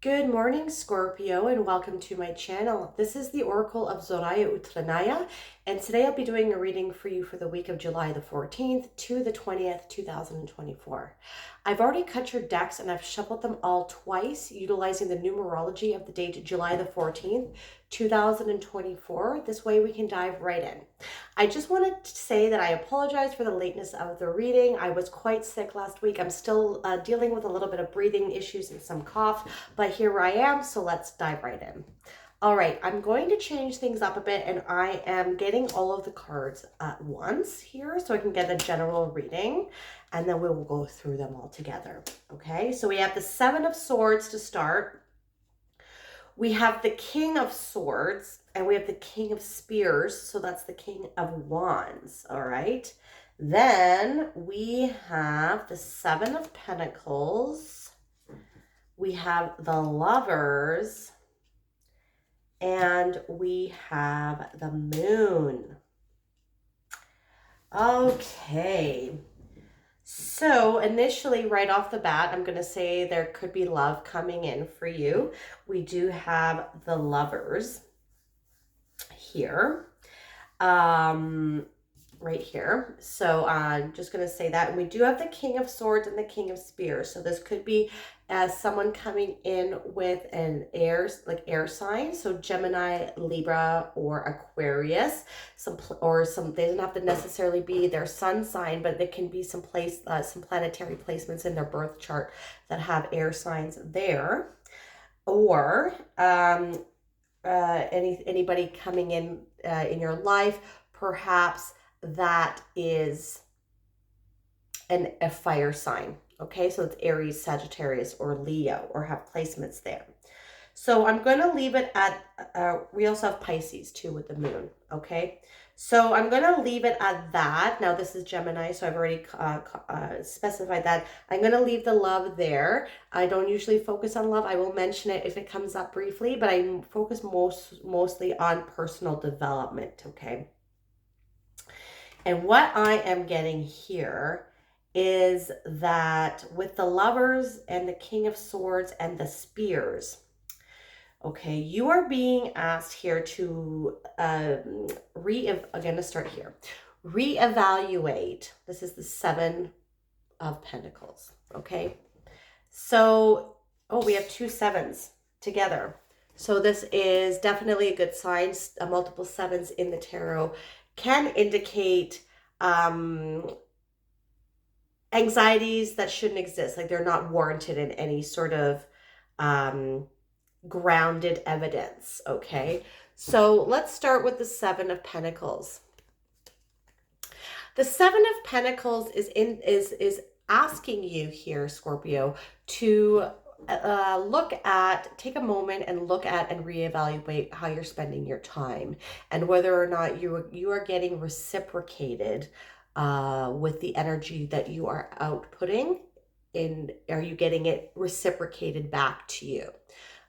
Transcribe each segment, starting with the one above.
Good morning, Scorpio, and welcome to my channel. This is the Oracle of Zoraya Utranaya, and today I'll be doing a reading for you for the week of July the 14th to the 20th, 2024. I've already cut your decks and I've shuffled them all twice, utilizing the numerology of the date July the 14th, 2024. This way we can dive right in. I just wanted to say that I apologize for the lateness of the reading. I was quite sick last week. I'm still dealing with a little bit of breathing issues and some cough, but here I am, so let's dive right in. All right, I'm going to change things up a bit, and I am getting all of the cards at once here so I can get a general reading, and then we will go through them all together. Okay, so we have the Seven of Swords to start. We have the King of Swords, and we have the King of Spears, so that's the King of Wands, all right? Then we have the Seven of Pentacles. We have the Lovers, and we have the Moon. Okay. So initially, right off the bat, I'm going to say there could be love coming in for you. We do have the Lovers here, right here. So I'm just going to say that. And we do have the King of Swords and the King of Spears. So this could be someone coming in with an air sign. So Gemini, Libra, or Aquarius. They doesn't have to necessarily be their sun sign, but it can be some planetary placements in their birth chart that have air signs there. Or anybody coming in your life, perhaps that is a fire sign. Okay, so it's Aries, Sagittarius, or Leo, or have placements there. So I'm going to leave it at, we also have Pisces too with the moon, okay? So I'm going to leave it at that. Now this is Gemini, so I've already specified that. I'm going to leave the love there. I don't usually focus on love. I will mention it if it comes up briefly, but I focus mostly on personal development, okay? And what I am getting here is that with the Lovers and the King of Swords and the Spears, okay, you are being asked here to reevaluate. This is the Seven of Pentacles, okay? So, we have two sevens together. So this is definitely a good sign. Multiple sevens in the tarot can indicate anxieties that shouldn't exist. Like they're not warranted in any sort of grounded evidence, okay? So let's start with the Seven of Pentacles. The Seven of Pentacles is asking you here, Scorpio, to take a moment and look at and reevaluate how you're spending your time and whether or not you are getting reciprocated with the energy that you are outputting. Are you getting it reciprocated back to you?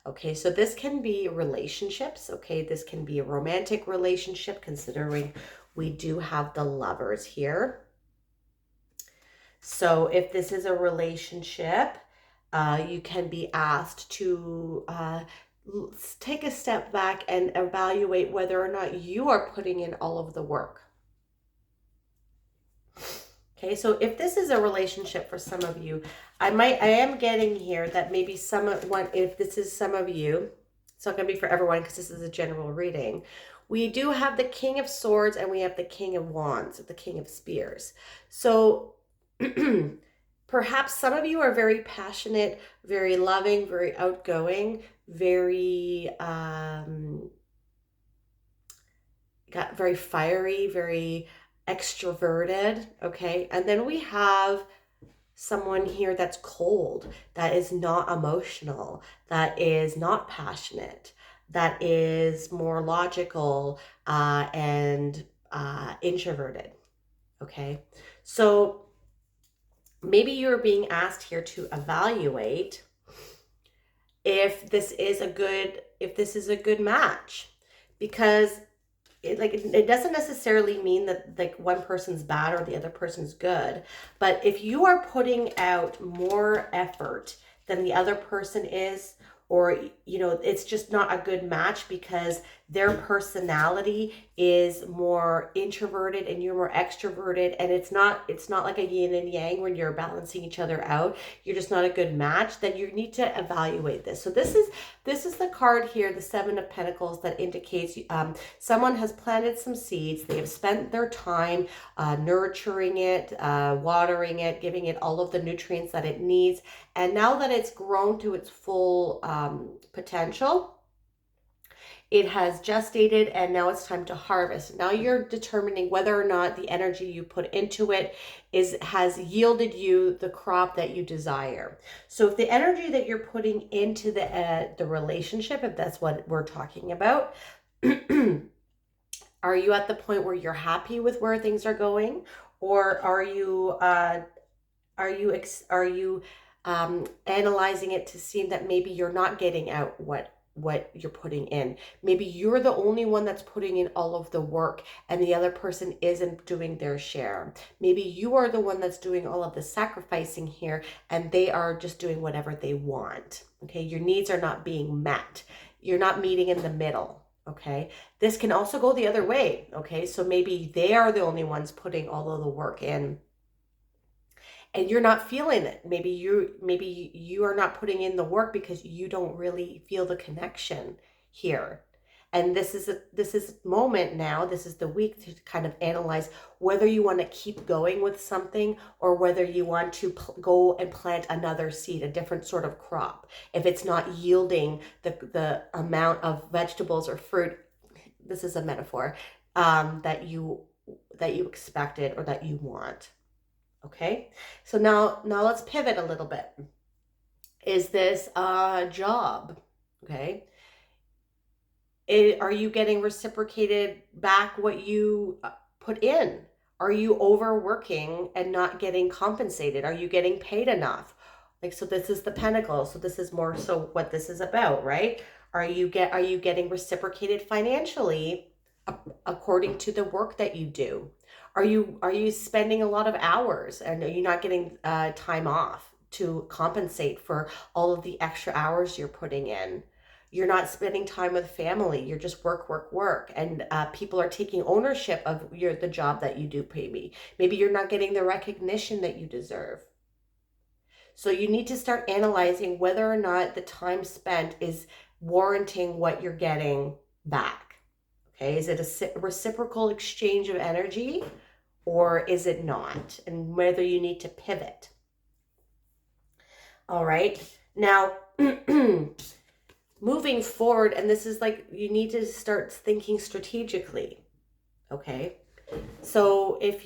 Okay, so this can be relationships. Okay, this can be a romantic relationship, considering we do have the Lovers here. So if this is a relationship, you can be asked to take a step back and evaluate whether or not you are putting in all of the work. Okay, so if this is a relationship for some of you, I am getting here that maybe if this is some of you, it's not going to be for everyone because this is a general reading. We do have the King of Swords and we have the King of Wands, the King of Spears. So perhaps some of you are very passionate, very loving, very outgoing, very very fiery, very extroverted, okay? And then we have someone here that's cold, that is not emotional, that is not passionate, that is more logical and introverted, okay? So maybe you're being asked here to evaluate if this is a good match, because it doesn't necessarily mean that like one person's bad or the other person's good, but if you are putting out more effort than the other person is, or, you know, it's just not a good match because their personality is more introverted and you're more extroverted, and it's not like a yin and yang when you're balancing each other out. You're just not a good match. Then you need to evaluate this. So this is the card here, the Seven of Pentacles, that indicates someone has planted some seeds. They have spent their time nurturing it, watering it, giving it all of the nutrients that it needs. And now that it's grown to its full potential, it has gestated, and now it's time to harvest. Now you're determining whether or not the energy you put into it has yielded you the crop that you desire. So if the energy that you're putting into the relationship, if that's what we're talking about, are you at the point where you're happy with where things are going, or are you analyzing it to see that maybe you're not getting out what you're putting in? Maybe you're the only one that's putting in all of the work and the other person isn't doing their share. Maybe you are the one that's doing all of the sacrificing here and they are just doing whatever they want. Okay, your needs are not being met. You're not meeting in the middle. Okay, this can also go the other way. Okay, so maybe they are the only ones putting all of the work in and you're not feeling it. Maybe you are not putting in the work because you don't really feel the connection here. And this is moment now, this is the week to kind of analyze whether you want to keep going with something or whether you want to go and plant another seed, a different sort of crop. If it's not yielding the amount of vegetables or fruit, this is a metaphor, that you expected or that you want. Okay, so now let's pivot a little bit. Is this a job? Okay, are you getting reciprocated back what you put in? Are you overworking and not getting compensated? Are you getting paid enough? Like, so this is the Pentacle. So this is more so what this is about, right? Are you getting reciprocated financially according to the work that you do? Are you spending a lot of hours and are you not getting time off to compensate for all of the extra hours you're putting in? You're not spending time with family. You're just work. And people are taking ownership of the job that you do, maybe. Maybe you're not getting the recognition that you deserve. So you need to start analyzing whether or not the time spent is warranting what you're getting back. Okay, is it a reciprocal exchange of energy or is it not? And whether you need to pivot. All right, now moving forward, and this is like, you need to start thinking strategically. Okay, so if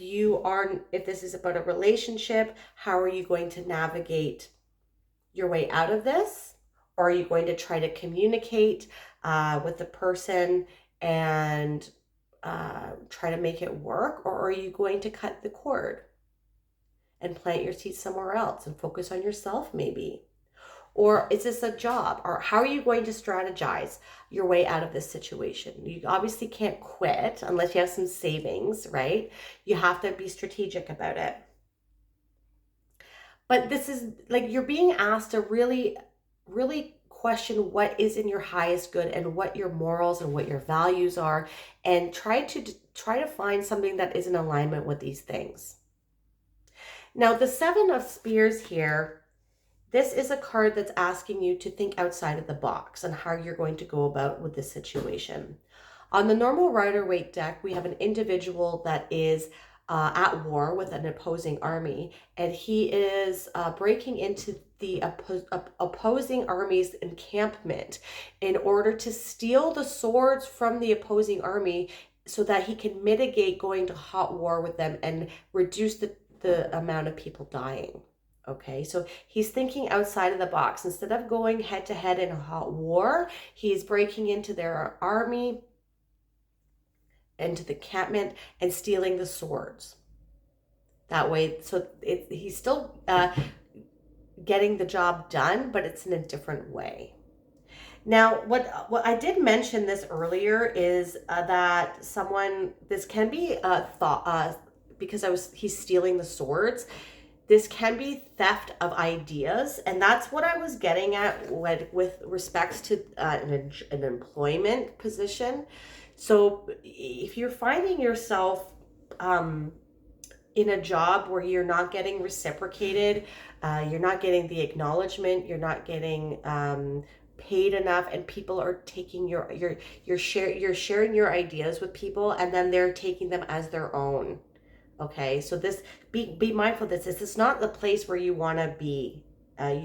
this is about a relationship, how are you going to navigate your way out of this? Or are you going to try to communicate with the person and try to make it work? Or are you going to cut the cord and plant your seeds somewhere else and focus on yourself maybe? Or is this a job? Or how are you going to strategize your way out of this situation? You obviously can't quit unless you have some savings, right? You have to be strategic about it. But this is like, you're being asked to really, really question what is in your highest good and what your morals and what your values are, and try to find something that is in alignment with these things. Now, the Seven of Spears here, this is a card that's asking you to think outside of the box on how you're going to go about with this situation. On the normal Rider-Waite deck, we have an individual that is at war with an opposing army, and he is breaking into the opposing army's encampment in order to steal the swords from the opposing army so that he can mitigate going to hot war with them and reduce the amount of people dying. Okay, so he's thinking outside of the box. Instead of going head to head in a hot war, he's breaking into their army, into the encampment, and stealing the swords. That way, so he's still getting the job done, but it's in a different way. Now, what I did mention this earlier is that this can be a thought, because he's stealing the swords. this can be theft of ideas, and that's what I was getting at with respects to an employment position. So if you're finding yourself in a job where you're not getting reciprocated, you're not getting the acknowledgement, you're not getting paid enough, and people are taking you're sharing your ideas with people, and then they're taking them as their own. Okay, so this, be mindful of this. This is not the place where you want to be.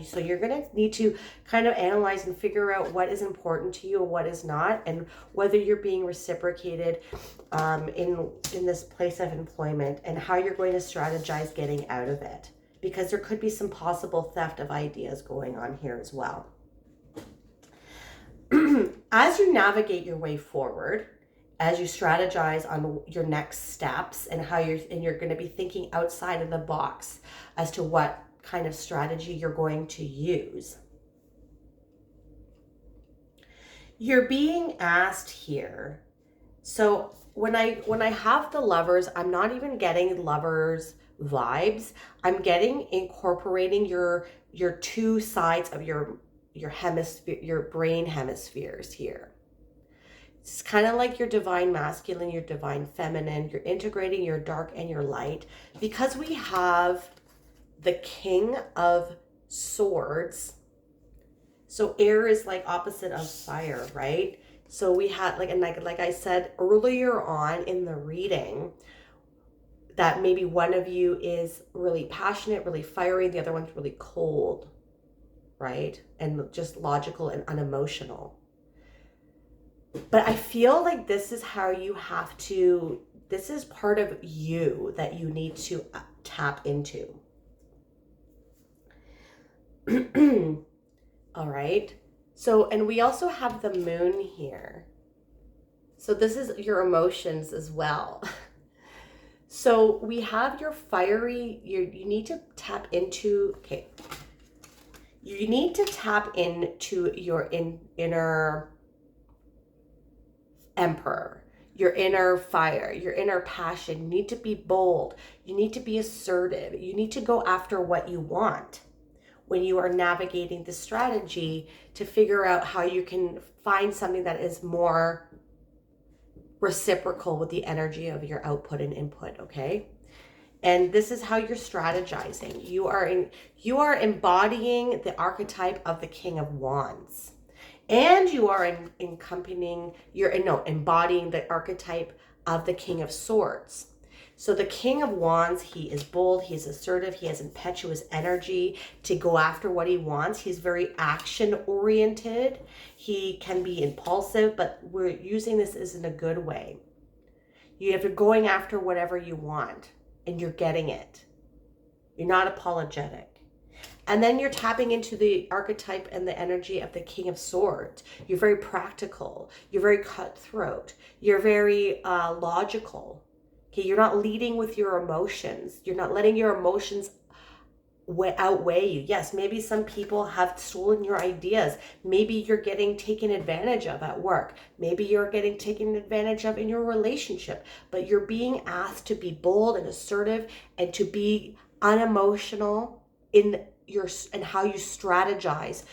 So you're going to need to kind of analyze and figure out what is important to you and what is not, and whether you're being reciprocated in this place of employment, and how you're going to strategize getting out of it, because there could be some possible theft of ideas going on here as well. As you navigate your way forward, as you strategize on your next steps and how you're going to be thinking outside of the box as to what kind of strategy you're going to use. You're being asked here. So when I have the Lovers, I'm not even getting Lovers vibes. I'm getting incorporating your two sides of your hemisphere, your brain hemispheres here. It's kind of like your divine masculine, your divine feminine. You're integrating your dark and your light, because we have the King of Swords. So air is like opposite of fire, right? So we had like I said earlier on in the reading, that maybe one of you is really passionate, really fiery, the other one's really cold, right? And just logical and unemotional. But I feel like this is how you have to, this is part of you that you need to tap into. All right. So, and we also have the moon here. So this is your emotions as well. So we have your fiery, you need to tap into, okay. You need to tap into your inner Emperor, your inner fire, your inner passion. You need to be bold. You need to be assertive. You need to go after what you want when you are navigating the strategy to figure out how you can find something that is more reciprocal with the energy of your output and input, okay? And this is how you're strategizing. You are embodying the archetype of the King of Wands. And you are embodying the archetype of the King of Swords. So the King of Wands, he is bold, he is assertive, he has impetuous energy to go after what he wants. He's very action-oriented. He can be impulsive, but we're using this as in a good way. You have to going after whatever you want, and you're getting it. You're not apologetic. And then you're tapping into the archetype and the energy of the King of Swords. You're very practical. You're very cutthroat. You're very logical. Okay, you're not leading with your emotions. You're not letting your emotions outweigh you. Yes, maybe some people have stolen your ideas. Maybe you're getting taken advantage of at work. Maybe you're getting taken advantage of in your relationship. But you're being asked to be bold and assertive and to be unemotional in and how you strategize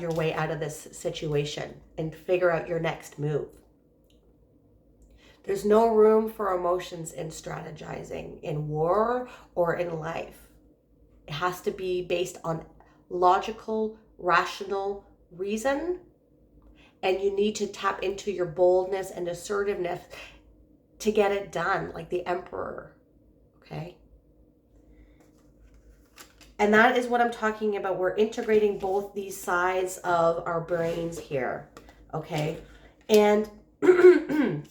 your way out of this situation and figure out your next move. There's no room for emotions in strategizing in war or in life. It has to be based on logical, rational reason, and you need to tap into your boldness and assertiveness to get it done, like the Emperor, okay? And that is what I'm talking about. We're integrating both these sides of our brains here, okay? And then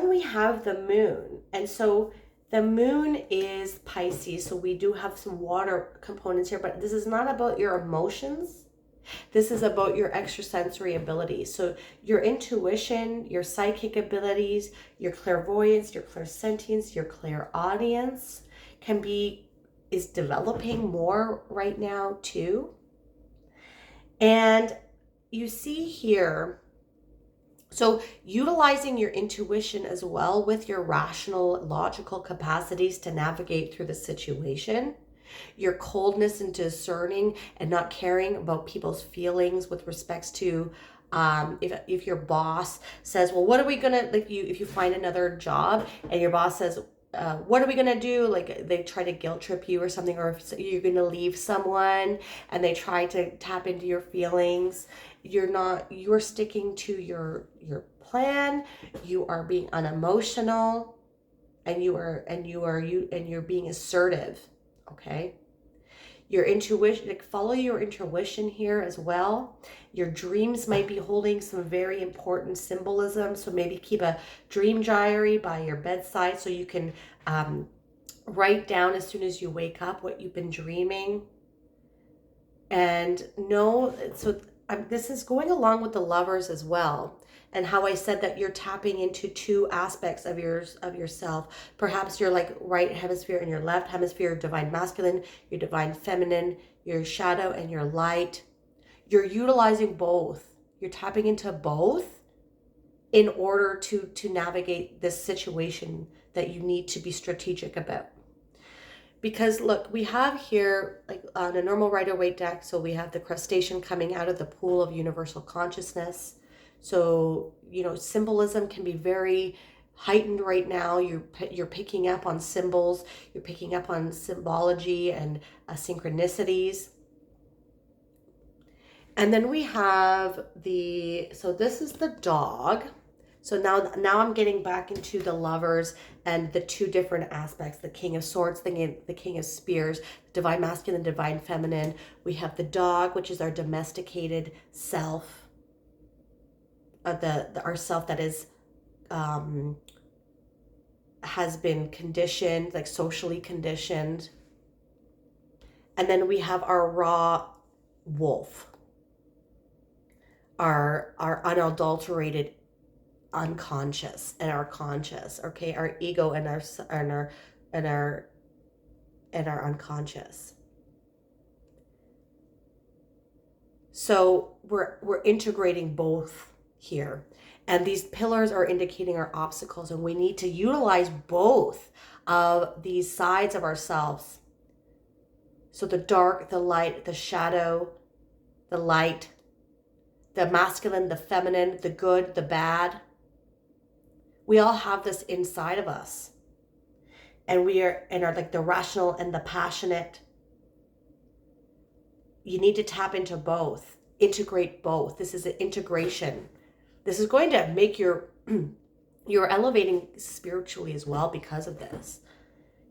we have the moon. And so the moon is Pisces, so we do have some water components here, but this is not about your emotions. This is about your extrasensory abilities. So your intuition, your psychic abilities, your clairvoyance, your clairsentience, your clairaudience is developing more right now too. And you see here So utilizing your intuition as well with your rational, logical capacities to navigate through the situation, your coldness and discerning and not caring about people's feelings with respects to if your boss says, well, what are we gonna, like, you, if you find another job and your boss says, what are we gonna do, like they try to guilt trip you or something, or if you're gonna leave someone and they try to tap into your feelings, you're sticking to your plan. You are being unemotional, and you're being assertive. Okay, your intuition, like, follow your intuition here as well. Your dreams might be holding some very important symbolism, so maybe keep a dream diary by your bedside so you can write down as soon as you wake up what you've been dreaming. And know, so this is going along with the Lovers as well, and how I said that you're tapping into two aspects of yourself. Perhaps your like right hemisphere and your left hemisphere, divine masculine, your divine feminine, your shadow and your light. You're utilizing both. You're tapping into both in order to navigate this situation that you need to be strategic about. Because look, we have here, like on a normal Rider-Waite deck, so we have the crustacean coming out of the pool of universal consciousness. So, symbolism can be very heightened right now. You're picking up on symbols, you're picking up on symbology and synchronicities. And then we have so this is the dog. So now I'm getting back into the Lovers and the two different aspects, the King of Swords, the King of Spears, divine masculine, divine feminine. We have the dog, which is our domesticated self, our self that is has been conditioned, like socially conditioned. And then we have our raw wolf, our unadulterated unconscious and our conscious, okay, our ego and our unconscious. So we're integrating both here, and these pillars are indicating our obstacles, and we need to utilize both of these sides of ourselves. So the dark, the light, the shadow, the light, the masculine, the feminine, the good, the bad. We all have this inside of us, and we are like the rational and the passionate. You need to tap into both, integrate both. This is an integration. This is going to make you're elevating spiritually as well because of this.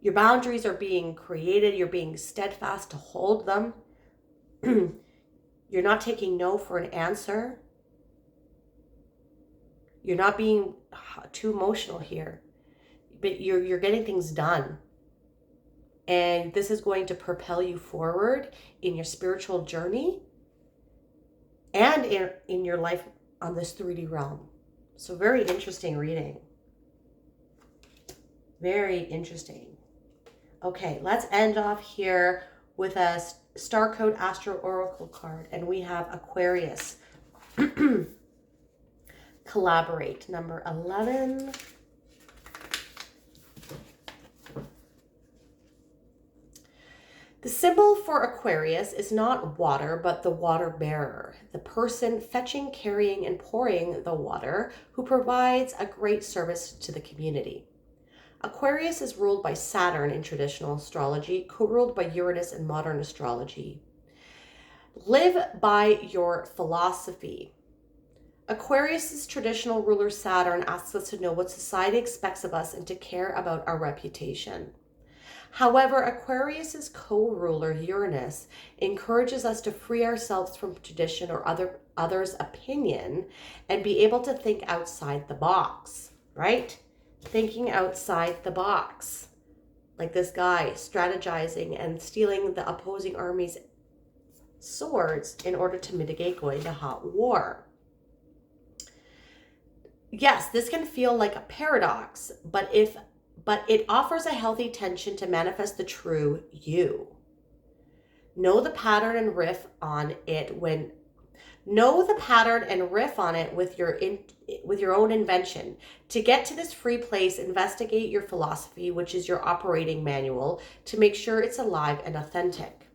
Your boundaries are being created. You're being steadfast to hold them. You're not taking no for an answer. You're not being too emotional here, but you're getting things done. And this is going to propel you forward in your spiritual journey and in your life on this 3D realm. So very interesting reading. Very interesting. Okay, let's end off here with a Star Code Astro Oracle card. And we have Aquarius. Collaborate, number 11. The symbol for Aquarius is not water, but the water bearer, the person fetching, carrying, and pouring the water, who provides a great service to the community. Aquarius is ruled by Saturn in traditional astrology, co-ruled by Uranus in modern astrology. Live by your philosophy. Aquarius's traditional ruler Saturn asks us to know what society expects of us and to care about our reputation. However, Aquarius's co-ruler Uranus encourages us to free ourselves from tradition or others' opinion and be able to think outside the box, right? Thinking outside the box. Like this guy strategizing and stealing the opposing army's swords in order to mitigate going to hot war. Yes, this can feel like a paradox, but it offers a healthy tension to manifest the true you. Know the pattern and riff on it when Know the pattern and riff on it with your own invention. To get to this free place, investigate your philosophy, which is your operating manual, to make sure it's alive and authentic.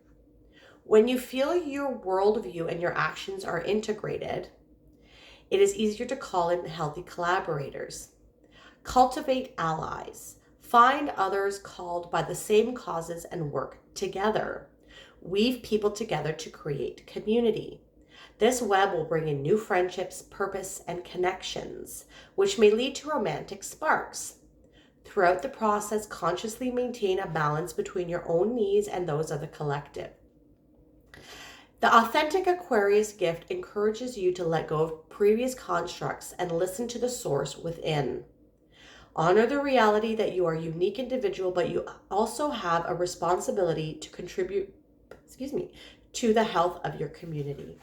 When you feel your worldview and your actions are integrated, it is easier to call in healthy collaborators. Cultivate allies. Find others called by the same causes and work together. Weave people together to create community. This web will bring in new friendships, purpose, and connections, which may lead to romantic sparks. Throughout the process, consciously maintain a balance between your own needs and those of the collective. The authentic Aquarius gift encourages you to let go of previous constructs and listen to the source within. Honor the reality that you are a unique individual, but you also have a responsibility to contribute, to the health of your community.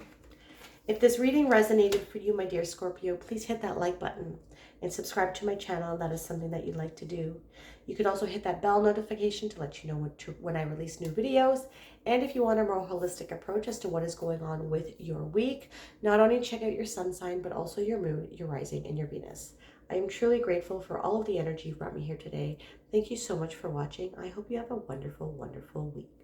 If this reading resonated for you, my dear Scorpio, please hit that like button and subscribe to my channel. That is something that you'd like to do. You could also hit that bell notification to let you know when I release new videos. And if you want a more holistic approach as to what is going on with your week, not only check out your sun sign, but also your moon, your rising, and your Venus. I am truly grateful for all of the energy you brought me here today. Thank you so much for watching. I hope you have a wonderful, wonderful week.